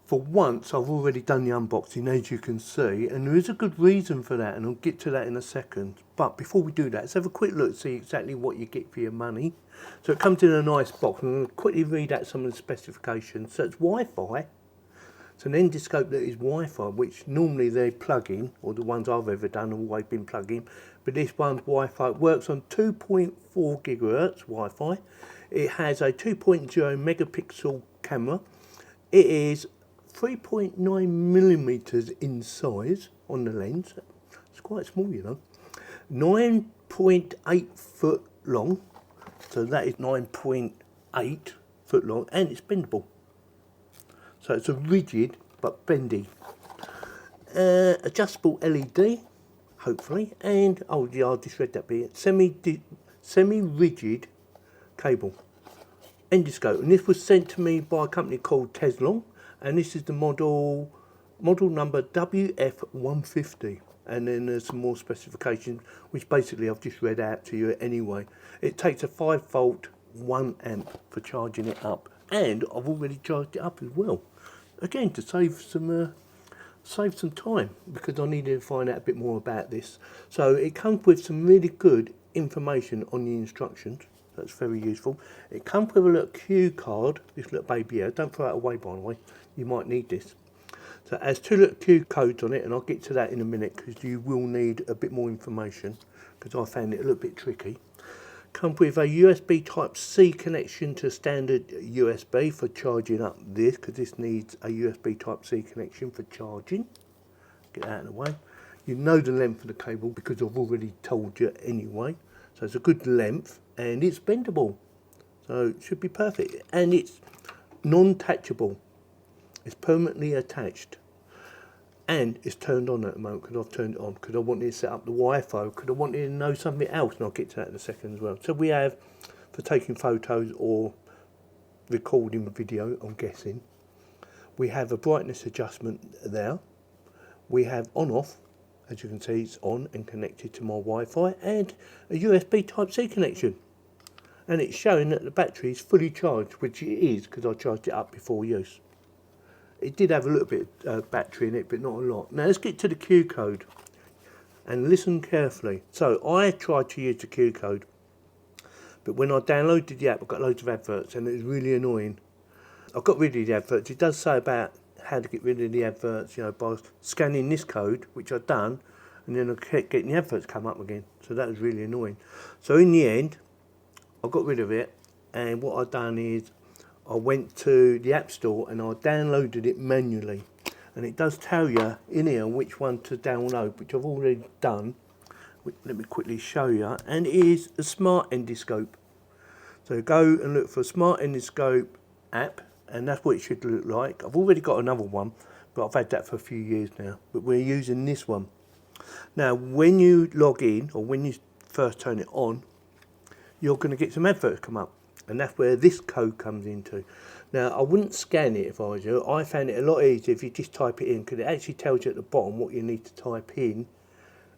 For once, I've already done the unboxing, as you can see, and there is a good reason for that, and I'll get to that in a second. But before we do that, let's have a quick look to see exactly what you get for your money. So it comes in a nice box, and I'll quickly read out some of the specifications. So it's Wi-Fi. It's an endoscope that is Wi-Fi, which normally they plug in, or the ones I've ever done have always been plug in. But this one's Wi-Fi. It works on 2.4 gigahertz Wi-Fi. It has a 2.0 megapixel camera. It is 3.9 millimeters in size on the lens. It's quite small, you know. 9.8 foot long. So that is 9.8 foot long, and it's bendable. So it's a rigid but bendy. Adjustable LED, hopefully, and oh yeah, I just read that bit. Semi-rigid cable. Endoscope, and this was sent to me by a company called Teslong, and this is the model number WF150. And then there's some more specifications, which basically I've just read out to you anyway. It takes a 5 volt 1 amp for charging it up, and I've already charged it up as well, again to save some time, because I needed to find out a bit more about this. So it comes with some really good information on the instructions. That's very useful. It comes with a little cue card, this little baby here. Don't throw it away, by the way, you might need this. So it has 2 little cue codes on it, and I'll get to that in a minute, because you will need a bit more information, because I found it a little bit tricky. Comes with a USB Type-C connection to standard USB for charging up this, because this needs a USB Type-C connection for charging. Get that out of the way. You know the length of the cable, because I've already told you anyway. So it's a good length, and it's bendable. So it should be perfect. And it's non-attachable. It's permanently attached, and it's turned on at the moment, because I've turned it on, because I wanted to set up the Wi-Fi, because I wanted to know something else, and I'll get to that in a second as well. So we have, for taking photos or recording video, I'm guessing, we have a brightness adjustment there. We have on-off, as you can see, it's on and connected to my Wi-Fi, and a USB Type-C connection. And it's showing that the battery is fully charged, which it is, because I charged it up before use. It did have a little bit of battery in it, but not a lot. Now let's get to the Q code and listen carefully. So I tried to use the Q code, but when I downloaded the app, I got loads of adverts, and it was really annoying. I got rid of the adverts. It does say about how to get rid of the adverts, you know, by scanning this code, which I've done, and then I kept getting the adverts come up again. So that was really annoying. So in the end, I got rid of it, and what I've done is I went to the App Store and I downloaded it manually, and it does tell you in here which one to download, which I've already done. Let me quickly show you, and it is a Smart Endoscope. So go and look for a Smart Endoscope app, and that's what it should look like. I've already got another one, but I've had that for a few years now, but we're using this one. Now when you log in, or when you first turn it on, you're going to get some adverts come up. And that's where this code comes into. Now, I wouldn't scan it if I was you. I found it a lot easier if you just type it in, because it actually tells you at the bottom what you need to type in,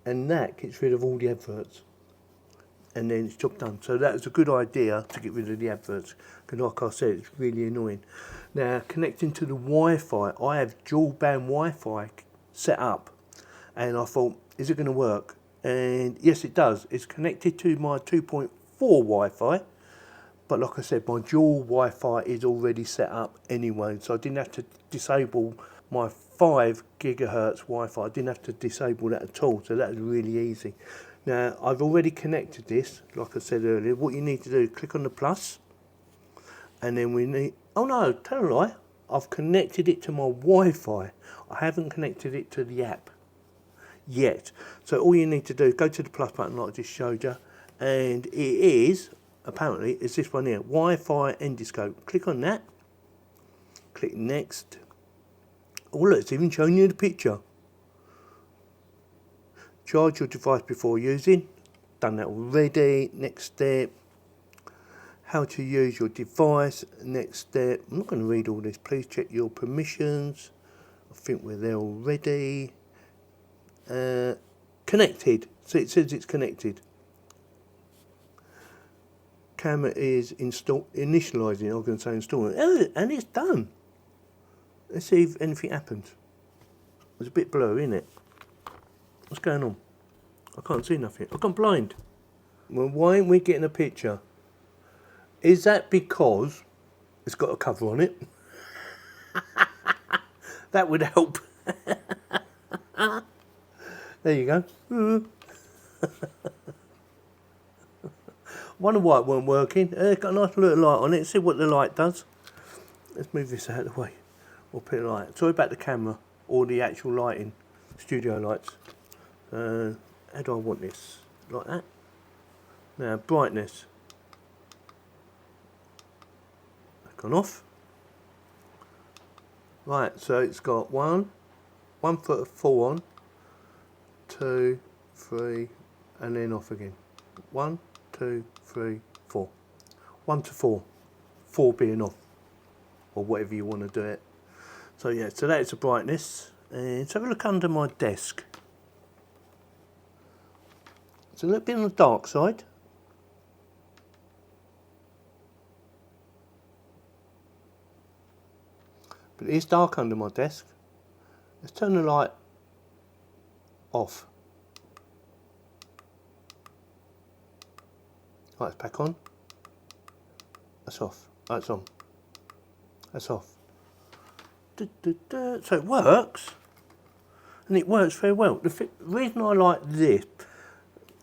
and that gets rid of all the adverts. And then it's job done. So that was a good idea, to get rid of the adverts, because like I said, it's really annoying. Now, connecting to the Wi-Fi, I have dual band Wi-Fi set up, and I thought, is it going to work? And yes, it does. It's connected to my 2.4 Wi-Fi. But like I said, my dual Wi-Fi is already set up anyway, so I didn't have to disable my 5 gigahertz Wi-Fi. I didn't have to disable that at all, so that was really easy. Now, I've already connected this, like I said earlier. What you need to do is click on the plus, and then we need, oh no, tell a lie, I've connected it to my Wi-Fi. I haven't connected it to the app yet. So all you need to do is go to the plus button like I just showed you, and it is, apparently, it's this one here, Wi-Fi Endoscope. Click on that. Click next. Oh look, it's even showing you the picture. Charge your device before using. Done that already. Next step. How to use your device. Next step. I'm not going to read all this. Please check your permissions. I think we're there already. Connected. So it says it's connected. Camera is initializing. I'm going to say installing. Oh, and it's done. Let's see if anything happens. It's a bit blurry, isn't it? What's going on? I can't see nothing. I've gone blind. Well, why aren't we getting a picture? Is that because it's got a cover on it? That would help. There you go. Wonder why it weren't working. It's got a nice little light on it. Let's see what the light does. Let's move this out of the way. We'll put a light. Sorry about the camera or the actual lighting. Studio lights. How do I want this? Like that. Now, brightness. Gone off. Right, so it's got 1 foot of 4 on, 2, 3, and then off again. 1, 2, 3, 4. 1 to 4. 4 being off, or whatever you want to do it. So yeah, so that's the brightness. And let's have a look under my desk. It's a little bit on the dark side. But it is dark under my desk. Let's turn the light off. Right, it's back on. That's off. That's on. That's off. So it works. And it works very well. The reason I like this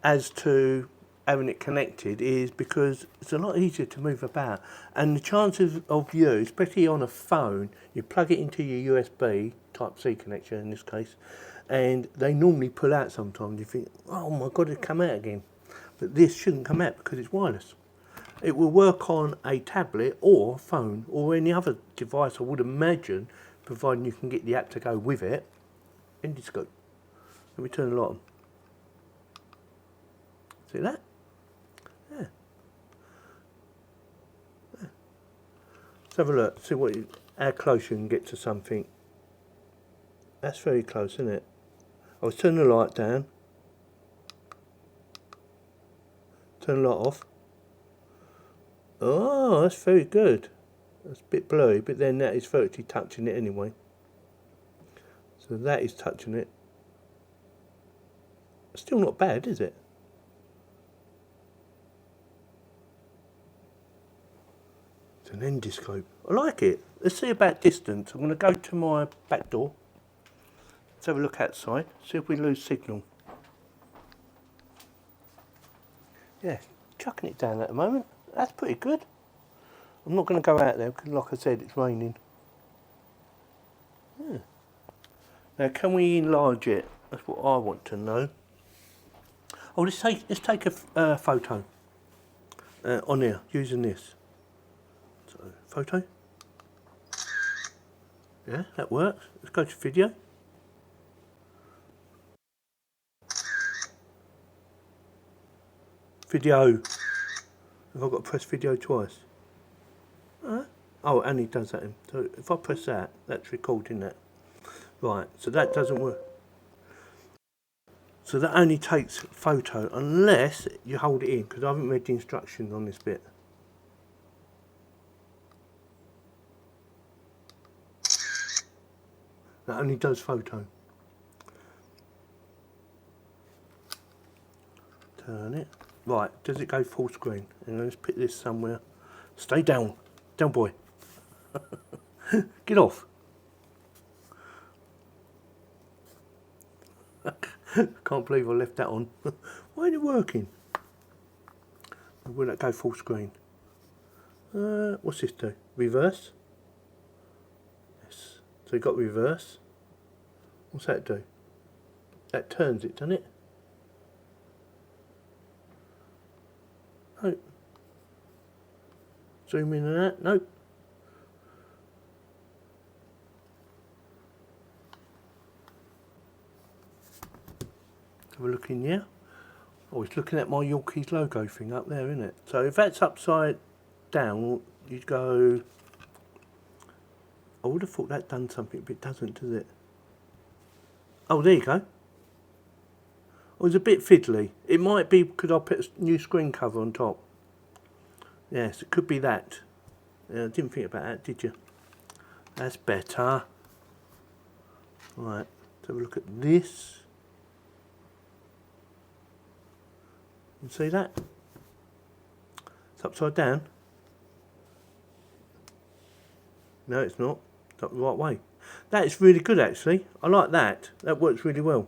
as to having it connected is because it's a lot easier to move about, and the chances of you, especially on a phone, you plug it into your USB Type-C connection in this case, and they normally pull out sometimes. You think, oh my god, it's come out again. But this shouldn't come out because it's wireless. It will work on a tablet or phone or any other device, I would imagine, providing you can get the app to go with it. Endoscope. Let me turn the light on. See that? Yeah. Let's have a look, see how close you can get to something. That's very close, isn't it? I was turning the light down. Turn the light off. Oh, that's very good. That's a bit blurry, but then that is virtually touching it anyway. So that is touching it. Still not bad, is it? It's an endoscope. I like it. Let's see about distance. I'm going to go to my back door. Let's have a look outside. See if we lose signal. Yeah, chucking it down at the moment. That's pretty good. I'm not going to go out there because, like I said, it's raining. Yeah. Now, can we enlarge it? That's what I want to know. Oh, let's take a photo on here using this. So, photo. Yeah, that works. Let's go to video. Video. Have I got to press video twice? Oh, it only does that. So if I press that, that's recording that. Right, so that doesn't work. So that only takes photo unless you hold it in, because I haven't read the instructions on this bit. That only does photo. Turn it. Right, does it go full screen? And let's put this somewhere. Stay down. Down, boy. Get off. Can't believe I left that on. Why ain't it working? Will that go full screen? What's this do? Reverse? Yes. So you've got reverse. What's that do? That turns it, doesn't it? Nope. Zoom in and that. Nope. Have a look in here. Oh, it's looking at my Yorkies logo thing up there, isn't it? So if that's upside down, you'd go... I would have thought that done something, but it doesn't, does it? Oh, there you go. Oh, it's a bit fiddly. It might be because I put a new screen cover on top. Yes, it could be that. Yeah, I didn't think about that, did you? That's better. Right, let's have a look at this. You see that? It's upside down. No, it's not. It's not the right way. That is really good, actually. I like that. That works really well.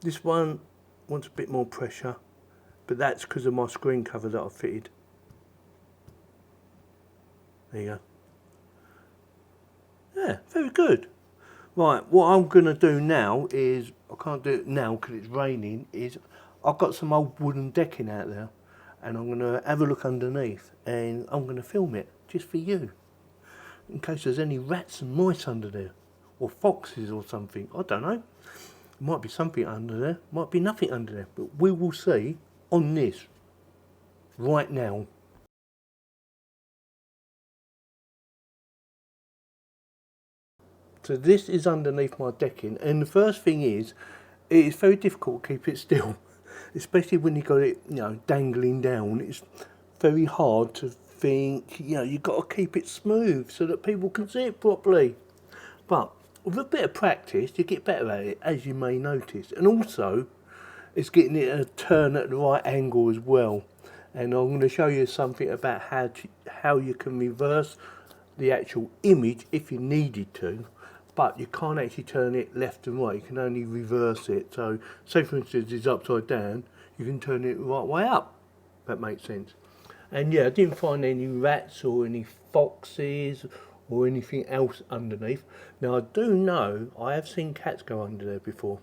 This one wants a bit more pressure, but that's because of my screen cover that I've fitted. There you go. Yeah, very good. Right, what I'm going to do now is, I can't do it now because it's raining, is I've got some old wooden decking out there and I'm going to have a look underneath and I'm going to film it just for you, in case there's any rats and mice under there, or foxes or something. I don't know. Might be something under there, might be nothing under there, but we will see on this right now. So this is underneath my decking, and the first thing is, it is very difficult to keep it still, especially when you got it, you know, dangling down. It's very hard to think, you know, you've got to keep it smooth so that people can see it properly. But with a bit of practice, you get better at it, as you may notice. And also, it's getting it to turn at the right angle as well. And I'm going to show you something about how you can reverse the actual image if you needed to, but you can't actually turn it left and right. You can only reverse it. So, say for instance it's upside down, you can turn it the right way up. That makes sense. And yeah, I didn't find any rats or any foxes or anything else underneath. Now I do know I have seen cats go under there before.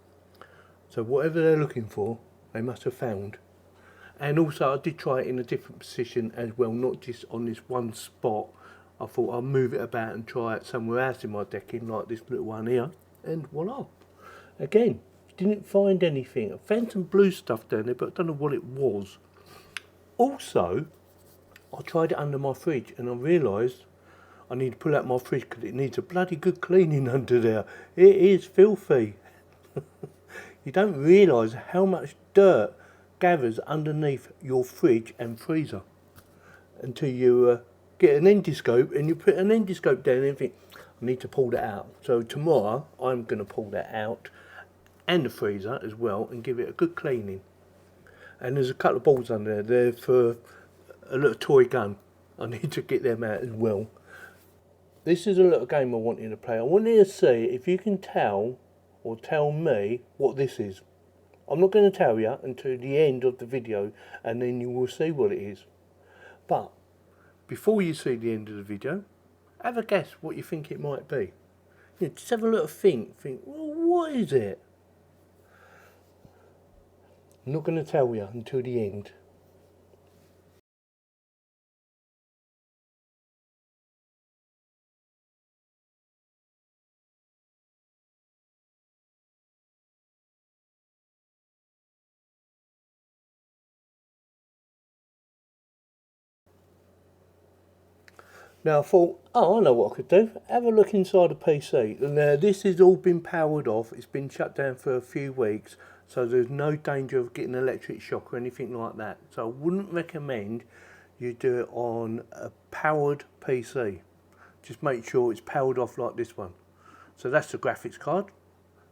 So whatever they're looking for, they must have found. And also I did try it in a different position as well, not just on this one spot. I thought I'll move it about and try it somewhere else in my decking, like this little one here, and voila. Again, didn't find anything. I found some blue stuff down there, but I don't know what it was. Also, I tried it under my fridge and I realised I need to pull out my fridge because it needs a bloody good cleaning under there. It is filthy. You don't realise how much dirt gathers underneath your fridge and freezer until you get an endoscope, and you put an endoscope down and think, I need to pull that out. So tomorrow I'm going to pull that out, and the freezer as well, and give it a good cleaning. And there's a couple of balls under there. They're for a little toy gun. I need to get them out as well. This is a little game I want you to play. I want you to see if you can tell or tell me what this is. I'm not going to tell you until the end of the video, and then you will see what it is. But before you see the end of the video, have a guess what you think it might be. You know, just have a little think, well, what is it? I'm not going to tell you until the end. Now I thought, oh, I know what I could do. Have a look inside the PC. Now this has all been powered off. It's been shut down for a few weeks, so there's no danger of getting electric shock or anything like that. So I wouldn't recommend you do it on a powered PC. Just make sure it's powered off like this one. So that's the graphics card.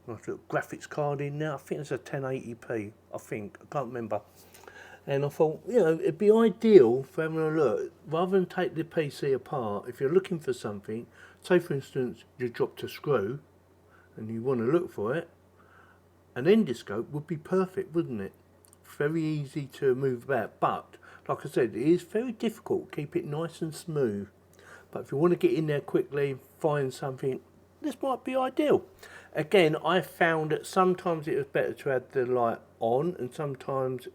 Nice little graphics card in there. I think it's a 1080p. I think, I can't remember. And I thought, you know, it'd be ideal for having a look, rather than take the PC apart. If you're looking for something, say for instance you dropped a screw and you want to look for it, an endoscope would be perfect, wouldn't it? Very easy to move about, but like I said, it is very difficult to keep it nice and smooth. But if you want to get in there quickly, find something, this might be ideal. Again, I found that sometimes it was better to have the light on, and sometimes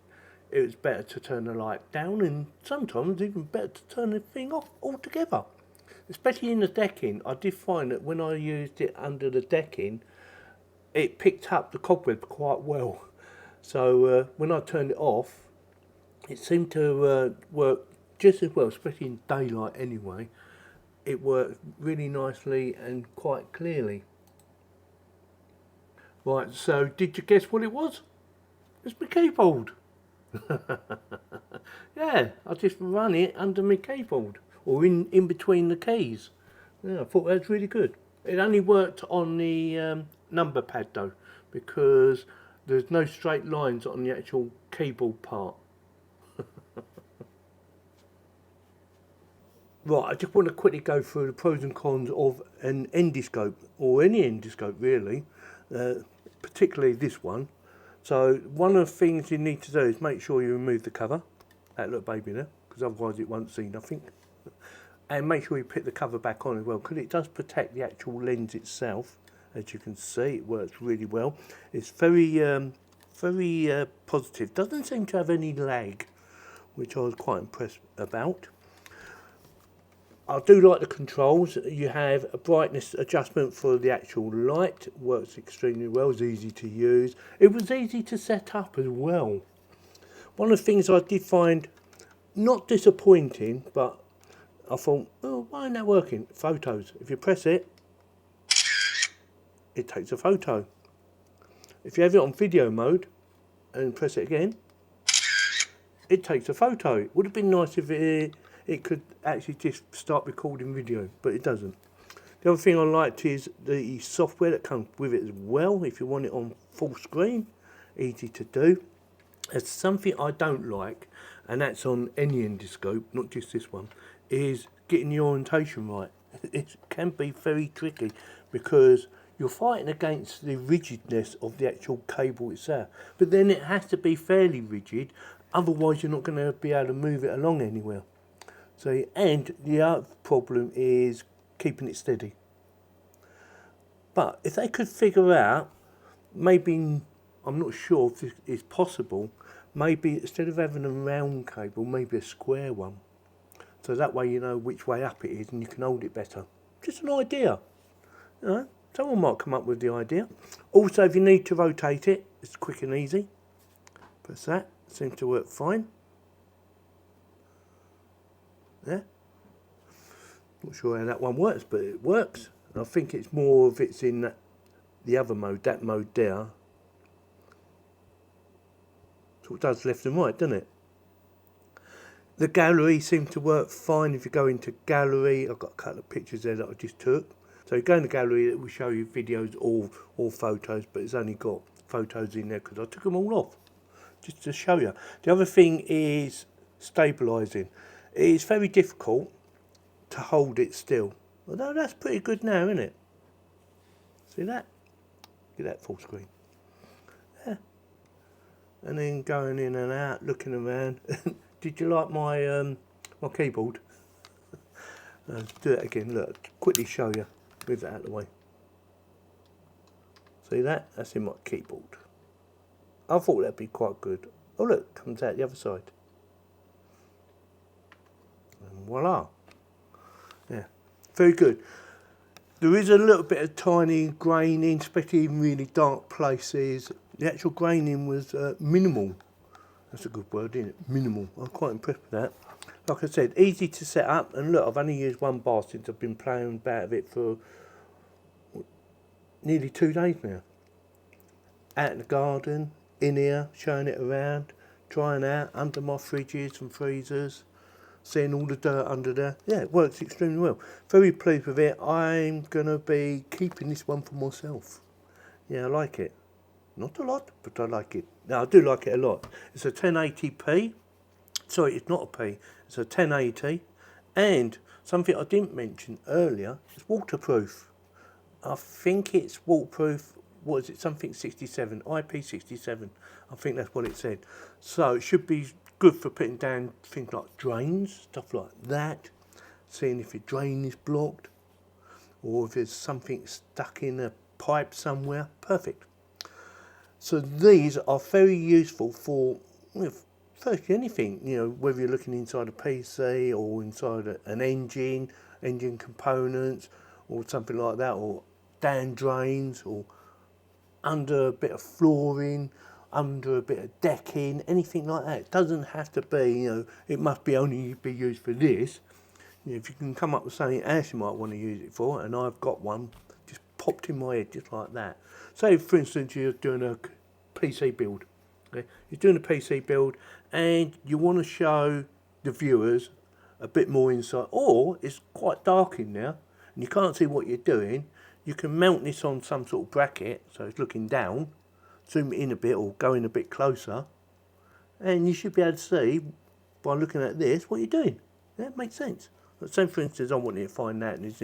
it was better to turn the light down, and sometimes even better to turn the thing off altogether. Especially in the decking, I did find that when I used it under the decking, it picked up the cobweb quite well. So when I turned it off, it seemed to work just as well, especially in daylight anyway. It worked really nicely and quite clearly. Right, so did you guess what it was? It's my keyboard. Yeah, I just run it under my keyboard, or in between the keys. Yeah, I thought that was really good. It only worked on the number pad though, because there's no straight lines on the actual keyboard part. Right, I just want to quickly go through the pros and cons of an endoscope, or any endoscope really, particularly this one. So one of the things you need to do is make sure you remove the cover, that little baby there, because otherwise it won't see nothing. And make sure you put the cover back on as well, because it does protect the actual lens itself. As you can see, it works really well. It's very positive. Doesn't seem to have any lag, which I was quite impressed about. I do like the controls. You have a brightness adjustment for the actual light. It works extremely well. It's easy to use. It was easy to set up as well. One of the things I did find not disappointing, but I thought, oh, why isn't that working? Photos. If you press it, it takes a photo. If you have it on video mode and press it again, it takes a photo. It would have been nice if it could actually just start recording video, but it doesn't. The other thing I liked is the software that comes with it as well. If you want it on full screen, easy to do. There's something I don't like, and that's on any endoscope, not just this one, is getting the orientation right. It can be very tricky because you're fighting against the rigidness of the actual cable itself, but then it has to be fairly rigid, otherwise you're not going to be able to move it along anywhere. So, and the other problem is keeping it steady. But if they could figure out, maybe, I'm not sure if this is possible, maybe instead of having a round cable, maybe a square one. So that way you know which way up it is and you can hold it better. Just an idea. You know, someone might come up with the idea. Also, if you need to rotate it, it's quick and easy. Press that, seems to work fine. Yeah. Not sure how that one works, but it works. I think it's more if it's in the other mode, that mode there. So it does left and right, doesn't it? The gallery seems to work fine if you go into gallery. I've got a couple of pictures there that I just took. So you go into gallery, it will show you videos or photos, but it's only got photos in there because I took them all off, just to show you. The other thing is stabilising. It's very difficult to hold it still. Although that's pretty good now, isn't it? See that? Get that full screen. Yeah. And then going in and out, looking around. Did you like my my keyboard? Do it again. Look, quickly show you. Move that out of the way. See that? That's in my keyboard. I thought that'd be quite good. Oh look, comes out the other side. And voila. Yeah, very good. There is a little bit of tiny graining, especially in really dark places. The actual graining was minimal. That's a good word, isn't it? Minimal. I'm quite impressed with that. Like I said, easy to set up. And look, I've only used one bar since I've been playing about with it for nearly 2 days now. Out in the garden, in here, showing it around, trying out under my fridges and freezers, seeing all the dirt under there. Yeah, it works extremely well. Very pleased with it. I'm going to be keeping this one for myself. Yeah, I like it. Not a lot, but I like it. No, I do like it a lot. It's a 1080p. Sorry, it's not a P. It's a 1080. And something I didn't mention earlier, it's waterproof. I think it's waterproof. What is it? Something 67, IP67. I think that's what it said. So it should be good for putting down things like drains, stuff like that. Seeing if your drain is blocked or if there's something stuck in a pipe somewhere. Perfect. So these are very useful for virtually anything, you know, whether you're looking inside a PC or inside an engine components or something like that, or down drains or under a bit of flooring, under a bit of decking, anything like that. It doesn't have to be, you know, it must be only be used for this. You know, if you can come up with something else you might want to use it for, and I've got one just popped in my head just like that. Say for instance you're doing a PC build. Okay? You're doing a PC build and you want to show the viewers a bit more insight, or it's quite dark in there and you can't see what you're doing. You can mount this on some sort of bracket, so it's looking down, zoom it in a bit or go in a bit closer, and you should be able to see by looking at this what you're doing. Yeah, it makes sense. But say for instance I wanted to find that and it's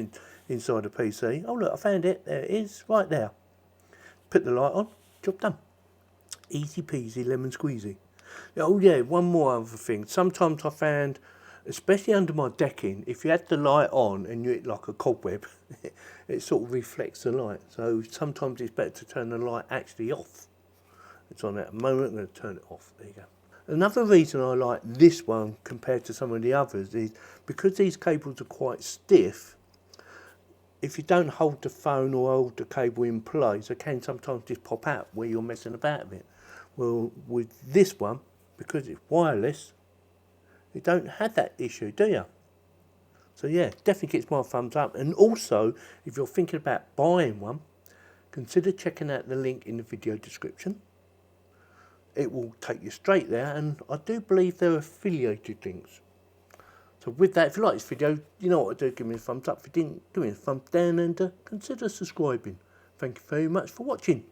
inside the PC. Oh look, I found it, there it is, right there. Put the light on, job done. Easy peasy lemon squeezy. Oh yeah, one more other thing. Sometimes I found, especially under my decking, if you had the light on and you hit like a cobweb, it sort of reflects the light. So sometimes it's better to turn the light actually off. It's on at the moment, I'm going to turn it off. There you go. Another reason I like this one compared to some of the others is because these cables are quite stiff. If you don't hold the phone or hold the cable in place, it can sometimes just pop out where you're messing about with it. Well, with this one, because it's wireless, you don't have that issue, do you? So yeah, definitely gets my thumbs up. And also, if you're thinking about buying one, consider checking out the link in the video description. It will take you straight there, and I do believe they're affiliated links. So with that, if you like this video, you know what to do, give me a thumbs up. If you didn't, give me a thumbs down and consider subscribing. Thank you very much for watching.